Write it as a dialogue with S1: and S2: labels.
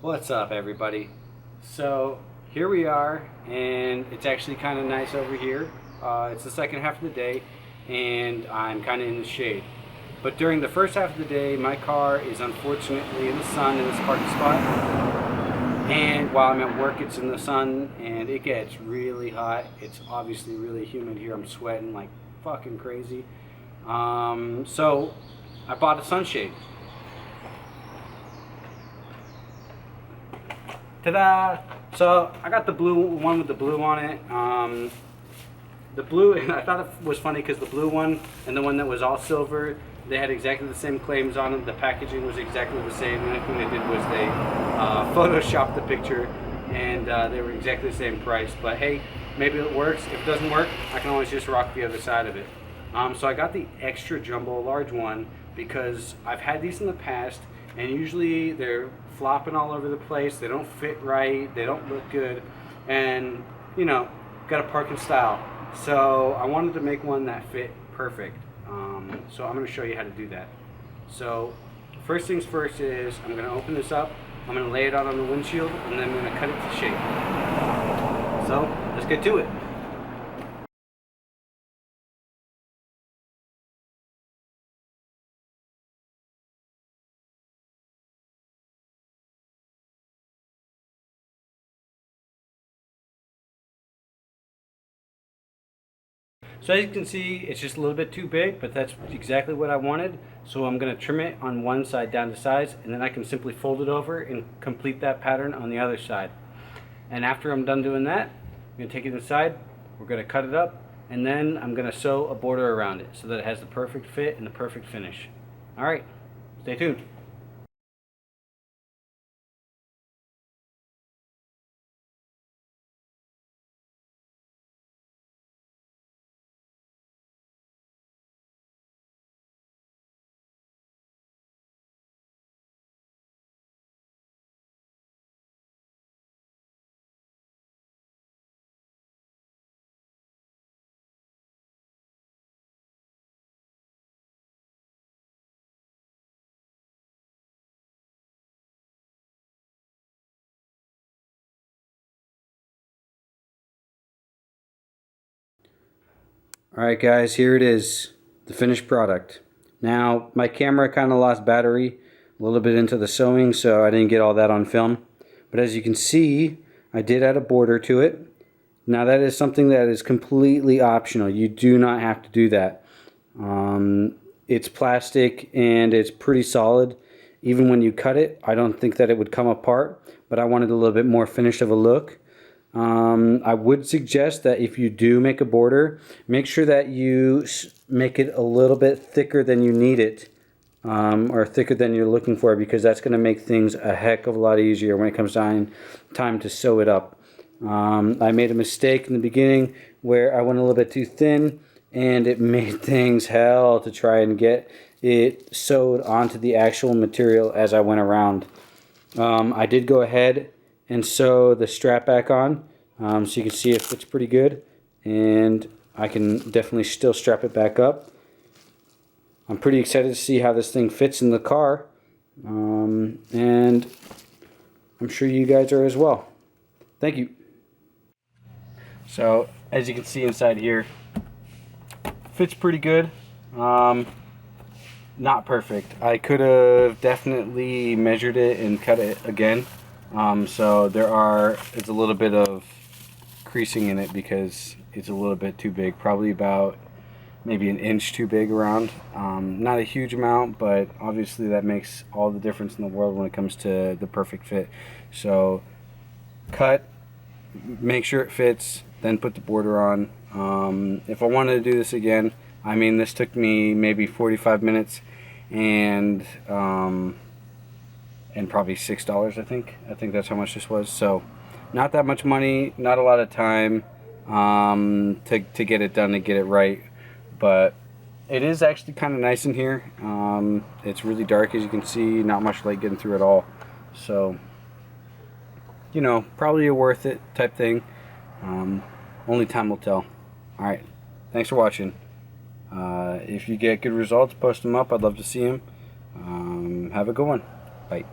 S1: What's up, everybody? So here we are, and it's actually kind of nice over here. It's the second half of the day, and I'm kind of in the shade. But during the first half of the day, my car is unfortunately in the sun in this parking spot. And while I'm at work, it's in the sun, and it gets really hot. It's obviously really humid here. I'm sweating like fucking crazy. So I bought a sunshade. Ta-da! So I got the blue one with the blue on it. The blue, and I thought it was funny because the blue one and the one that was all silver, they had exactly the same claims on them. The packaging was exactly the same. The only thing they did was they photoshopped the picture, and they were exactly the same price. But hey, maybe it works. If it doesn't work, I can always just rock the other side of it. So I got the extra jumbo large one because I've had these in the past, and usually they're flopping all over the place. They don't fit right. They don't look good, and you know, got to park in style. So I wanted to make one that fit perfect. So I'm going to show you how to do that. So first things first is I'm going to open this up. I'm going to lay it out on the windshield, and then I'm going to cut it to shape. So let's get to it. So as you can see, it's just a little bit too big, but that's exactly what I wanted. So I'm going to trim it on one side down to size, and then I can simply fold it over and complete that pattern on the other side. And after I'm done doing that, I'm going to take it inside, we're going to cut it up, and then I'm going to sew a border around it so that it has the perfect fit and the perfect finish. Alright, stay tuned. Alright guys, here it is, the finished product. Now, my camera kind of lost battery a little bit into the sewing, so I didn't get all that on film. But as you can see, I did add a border to it. Now that is something that is completely optional. You do not have to do that. It's plastic and it's pretty solid. Even when you cut it, I don't think that it would come apart, but I wanted a little bit more finished of a look. I would suggest that if you do make a border, make sure that you make it a little bit thicker than you need it, or thicker than you're looking for, because that's going to make things a heck of a lot easier when it comes time to sew it up. I made a mistake in the beginning where I went a little bit too thin, and it made things hell to try and get it sewed onto the actual material as I went around. I did go ahead and sew the strap back on, so you can see it fits pretty good, and I can definitely still strap it back up. I'm pretty excited to see how this thing fits in the car, and I'm sure you guys are as well. Thank you. So as you can see inside here, fits pretty good. Not perfect. I could have definitely measured it and cut it again. So it's a little bit of creasing in it because it's a little bit too big, probably about maybe an inch too big around. Not a huge amount, but obviously that makes all the difference in the world when it comes to the perfect fit. So cut, make sure it fits, then put the border on. If I wanted to do this again, I mean, this took me maybe 45 minutes and probably $6, I think that's how much this was. So not that much money, not a lot of time to get it done and get it right, but it is actually kind of nice in here. It's really dark, as you can see, not much light getting through at all, so you know, probably a worth it type thing. Only time will tell. Alright, thanks for watching. If you get good results, post them up. I'd love to see them. Have a good one. Bye.